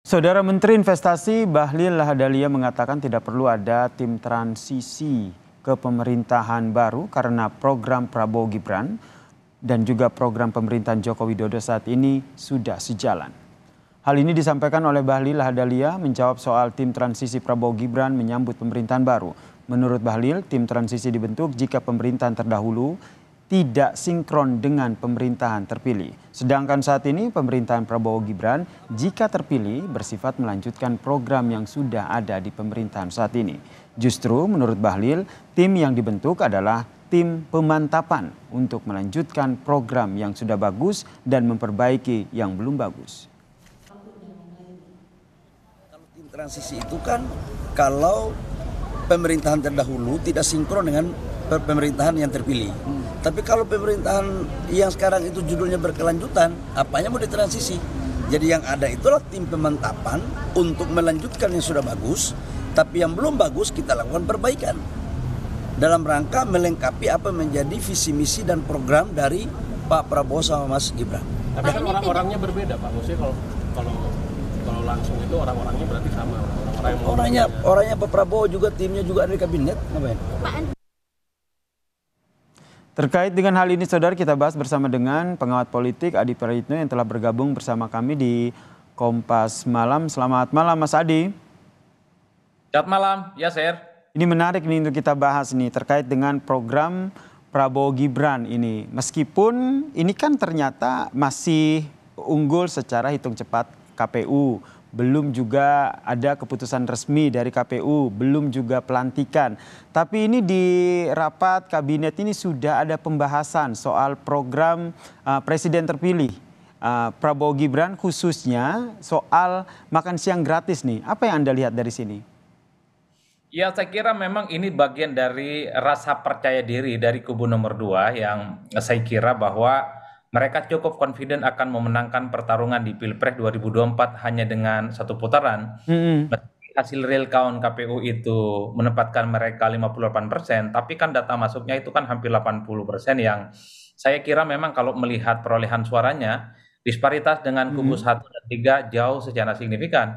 Saudara Menteri Investasi Bahlil Lahadalia mengatakan tidak perlu ada tim transisi ke pemerintahan baru karena program Prabowo Gibran dan juga program pemerintahan Joko Widodo saat ini sudah sejalan. Hal ini disampaikan oleh Bahlil Lahadalia menjawab soal tim transisi Prabowo Gibran menyambut pemerintahan baru. Menurut Bahlil, tim transisi dibentuk jika pemerintahan terdahulu tidak sinkron dengan pemerintahan terpilih. Sedangkan saat ini pemerintahan Prabowo Gibran jika terpilih bersifat melanjutkan program yang sudah ada di pemerintahan saat ini. Justru menurut Bahlil, tim yang dibentuk adalah tim pemantapan untuk melanjutkan program yang sudah bagus dan memperbaiki yang belum bagus. Kalau tim transisi itu kan kalau pemerintahan terdahulu tidak sinkron dengan pemerintahan yang terpilih. Tapi kalau pemerintahan yang sekarang itu judulnya berkelanjutan, apanya mau ditransisi? Jadi yang ada itulah tim pemantapan untuk melanjutkan yang sudah bagus, tapi yang belum bagus kita lakukan perbaikan. Dalam rangka melengkapi apa menjadi visi misi dan program dari Pak Prabowo sama Mas Gibran. Tapi kan orang-orangnya berbeda Pak. Maksudnya kalau langsung itu orang-orangnya berarti sama. Orangnya Pak Prabowo juga timnya juga ada di kabinet. Ngapain? Terkait dengan hal ini, saudara, kita bahas bersama dengan pengamat politik Adi Prayitno yang telah bergabung bersama kami di Kompas Malam. Selamat malam, Mas Adi. Selamat malam, ya Sir. Ini menarik nih untuk kita bahas nih terkait dengan program Prabowo Gibran ini. Meskipun ini kan ternyata masih unggul secara hitung cepat KPU. Belum juga ada keputusan resmi dari KPU, belum juga pelantikan. Tapi ini di rapat kabinet ini sudah ada pembahasan soal program presiden terpilih Prabowo Gibran, khususnya soal makan siang gratis nih. Apa yang Anda lihat dari sini? Ya, saya kira memang ini bagian dari rasa percaya diri dari kubu nomor 2 yang saya kira bahwa mereka cukup confident akan memenangkan pertarungan di Pilpres 2024 hanya dengan satu putaran. Meski hasil real count KPU itu menempatkan mereka 58%, tapi kan data masuknya itu kan hampir 80% yang saya kira memang kalau melihat perolehan suaranya, disparitas dengan kubu 1 dan 3 jauh secara signifikan.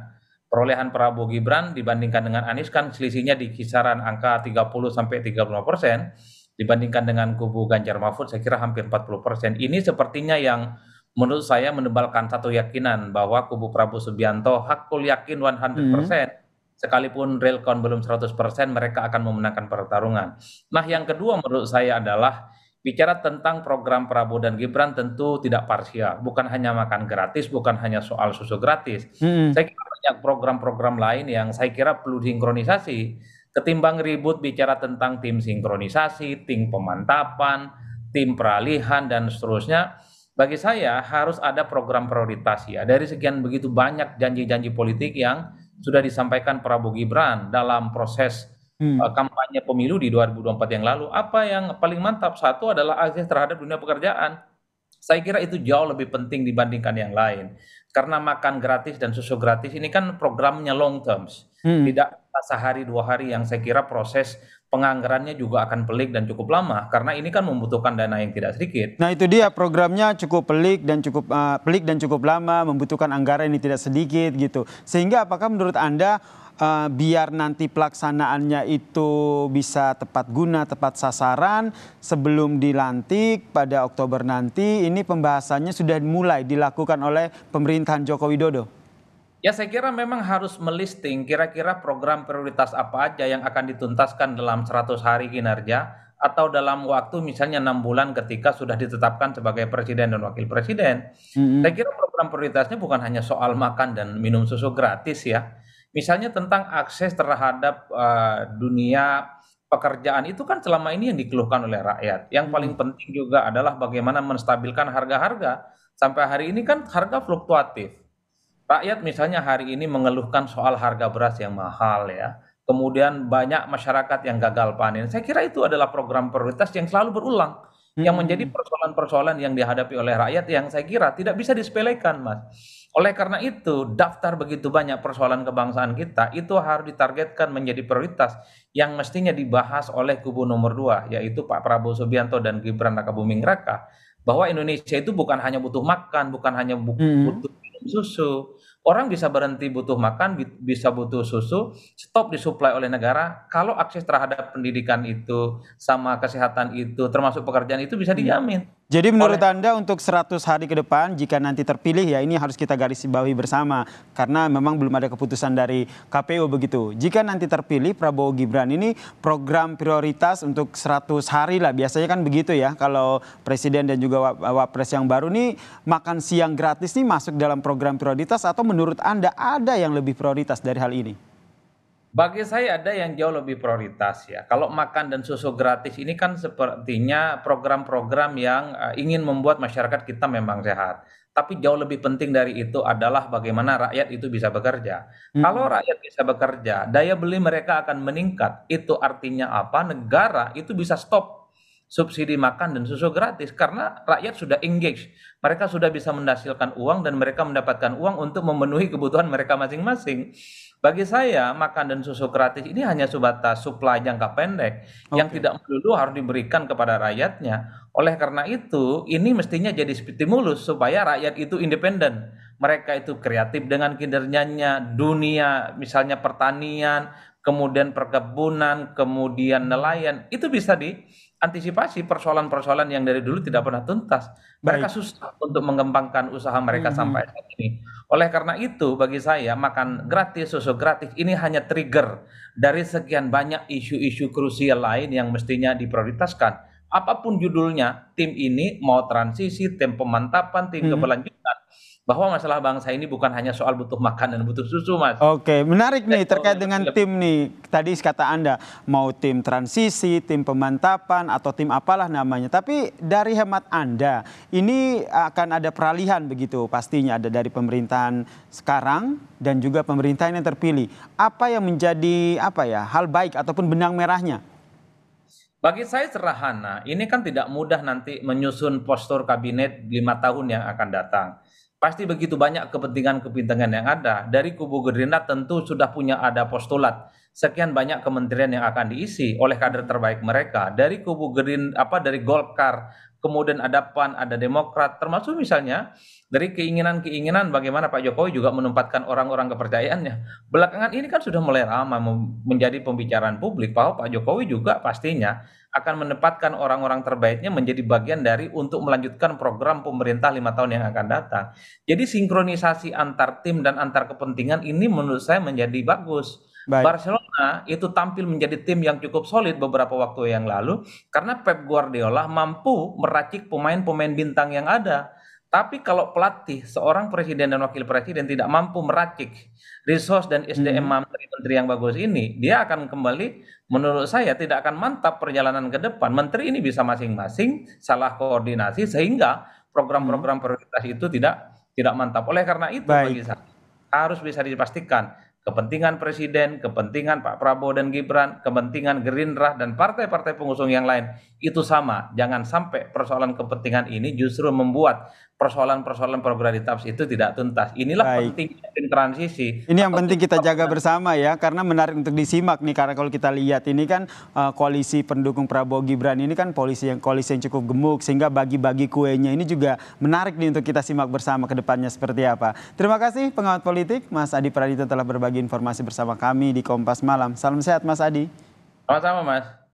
Perolehan Prabowo Gibran dibandingkan dengan Anies kan selisihnya di kisaran angka 30-35%. Dibandingkan dengan kubu Ganjar Mahfud saya kira hampir 40%. Ini sepertinya yang menurut saya menebalkan satu keyakinan bahwa kubu Prabowo Subianto hakul yakin 100%. Sekalipun real count belum 100% mereka akan memenangkan pertarungan. Nah yang kedua menurut saya adalah bicara tentang program Prabowo dan Gibran tentu tidak parsial. Bukan hanya makan gratis, bukan hanya soal susu gratis. Saya kira banyak program-program lain yang saya kira perlu sinkronisasi. Ketimbang ribut bicara tentang tim sinkronisasi, tim pemantapan, tim peralihan, dan seterusnya, bagi saya harus ada program prioritas ya. Dari sekian begitu banyak janji-janji politik yang sudah disampaikan Prabowo Gibran dalam proses kampanye pemilu di 2024 yang lalu, apa yang paling mantap? Satu adalah akses terhadap dunia pekerjaan. Saya kira itu jauh lebih penting dibandingkan yang lain. Karena makan gratis dan susu gratis ini kan programnya long terms. Tidak sehari 2 hari yang saya kira proses penganggarannya juga akan pelik dan cukup lama. Karena ini kan membutuhkan dana yang tidak sedikit. Nah itu dia, programnya cukup pelik dan cukup lama, membutuhkan anggaran yang tidak sedikit gitu. Sehingga apakah menurut Anda biar nanti pelaksanaannya itu bisa tepat guna, tepat sasaran sebelum dilantik pada Oktober nanti, ini pembahasannya sudah mulai dilakukan oleh pemerintahan Joko Widodo? Ya saya kira memang harus melisting kira-kira program prioritas apa aja yang akan dituntaskan dalam 100 hari kinerja atau dalam waktu misalnya 6 bulan ketika sudah ditetapkan sebagai presiden dan wakil presiden. Saya kira program prioritasnya bukan hanya soal makan dan minum susu gratis ya. Misalnya tentang akses terhadap dunia pekerjaan itu kan selama ini yang dikeluhkan oleh rakyat. Yang paling penting juga adalah bagaimana menstabilkan harga-harga. Sampai hari ini kan harga fluktuatif. Rakyat misalnya hari ini mengeluhkan soal harga beras yang mahal ya. Kemudian banyak masyarakat yang gagal panen. Saya kira itu adalah program prioritas yang selalu berulang. Yang menjadi persoalan-persoalan yang dihadapi oleh rakyat yang saya kira tidak bisa disepelekan, Mas. Oleh karena itu, daftar begitu banyak persoalan kebangsaan kita itu harus ditargetkan menjadi prioritas yang mestinya dibahas oleh kubu nomor 2, yaitu Pak Prabowo Subianto dan Gibran Rakabuming Raka. Bahwa Indonesia itu bukan hanya butuh makan, bukan hanya butuh minum susu, Orang bisa berhenti butuh makan, bisa butuh susu, stop disuplai oleh negara. Kalau akses terhadap pendidikan itu, sama kesehatan itu, termasuk pekerjaan itu bisa dijamin. Jadi menurut Oleh Anda untuk 100 hari ke depan jika nanti terpilih ya ini harus kita garis bawahi bersama karena memang belum ada keputusan dari KPU begitu. Jika nanti terpilih Prabowo Gibran ini program prioritas untuk 100 hari lah biasanya kan begitu ya kalau presiden dan juga wapres yang baru nih makan siang gratis nih masuk dalam program prioritas atau menurut Anda ada yang lebih prioritas dari hal ini? Bagi saya ada yang jauh lebih prioritas ya. Kalau makan dan susu gratis ini kan sepertinya program-program yang ingin membuat masyarakat kita memang sehat. Tapi jauh lebih penting dari itu adalah bagaimana rakyat itu bisa bekerja. Kalau rakyat bisa bekerja, daya beli mereka akan meningkat. Itu artinya apa? Negara itu bisa stop subsidi makan dan susu gratis karena rakyat sudah engage. Mereka sudah bisa menghasilkan uang dan mereka mendapatkan uang untuk memenuhi kebutuhan mereka masing-masing. Bagi saya, makan dan susu gratis ini hanya sebatas supply jangka pendek yang Oke. tidak melulu harus diberikan kepada rakyatnya. Oleh karena itu, ini mestinya jadi stimulus supaya rakyat itu independen. Mereka itu kreatif dengan kinerjanya, dunia misalnya pertanian, kemudian perkebunan, kemudian nelayan, itu bisa diantisipasi persoalan-persoalan yang dari dulu tidak pernah tuntas. Mereka Baik. susah untuk mengembangkan usaha mereka sampai saat ini. Oleh karena itu, bagi saya, makan gratis, susu gratis ini hanya trigger dari sekian banyak isu-isu krusial lain yang mestinya diprioritaskan. Apapun judulnya, tim ini mau transisi, tim pemantapan, tim Mhm. keberlanjutan. Bahwa masalah bangsa ini bukan hanya soal butuh makan dan butuh susu, Mas. Oke, menarik nih Itu terkait yang dengan lebih. tim nih. Tadi kata Anda mau tim transisi, tim pemantapan atau tim apalah namanya. Tapi dari hemat Anda, ini akan ada peralihan begitu pastinya ada dari pemerintahan sekarang dan juga pemerintahan yang terpilih. Apa yang menjadi hal baik ataupun benang merahnya? Bagi saya sederhana, ini kan tidak mudah nanti menyusun postur kabinet 5 tahun yang akan datang. Pasti begitu banyak kepentingan-kepentingan yang ada. Dari kubu Gerindra tentu sudah punya ada postulat. Sekian banyak kementerian yang akan diisi oleh kader terbaik mereka. Dari kubu dari Golkar, kemudian ada PAN, ada Demokrat, termasuk misalnya dari keinginan-keinginan bagaimana Pak Jokowi juga menempatkan orang-orang kepercayaannya. Belakangan ini kan sudah mulai ramai menjadi pembicaraan publik bahwa Pak Jokowi juga pastinya akan menempatkan orang-orang terbaiknya menjadi bagian dari untuk melanjutkan program pemerintah 5 tahun yang akan datang. Jadi sinkronisasi antar tim dan antar kepentingan ini menurut saya menjadi bagus. Baik. Barcelona itu tampil menjadi tim yang cukup solid beberapa waktu yang lalu karena Pep Guardiola mampu meracik pemain-pemain bintang yang ada. Tapi kalau pelatih, seorang presiden dan wakil presiden tidak mampu meracik resource dan SDM Mhm. menteri-menteri yang bagus ini, dia akan kembali menurut saya tidak akan mantap perjalanan ke depan. Menteri ini bisa masing-masing salah koordinasi sehingga Mhm. program-program prioritas itu tidak mantap. Oleh karena itu bagi Baik. saya harus bisa dipastikan kepentingan presiden, kepentingan Pak Prabowo dan Gibran, kepentingan Gerindra dan partai-partai pengusung yang lain itu sama. Jangan sampai persoalan kepentingan ini justru membuat persoalan-persoalan prioritas itu tidak tuntas. Inilah Baik. pentingnya tim transisi Ini yang atau penting tim kita jaga gabungan. bersama ya, karena menarik untuk disimak nih, karena kalau kita lihat ini kan koalisi pendukung Prabowo Gibran ini kan koalisi yang cukup gemuk, sehingga bagi-bagi kuenya ini juga menarik nih untuk kita simak bersama ke depannya seperti apa. Terima kasih pengamat politik Mas Adi Praditno telah berbagi informasi bersama kami di Kompas Malam. Salam sehat Mas Adi. Sama-sama, Mas.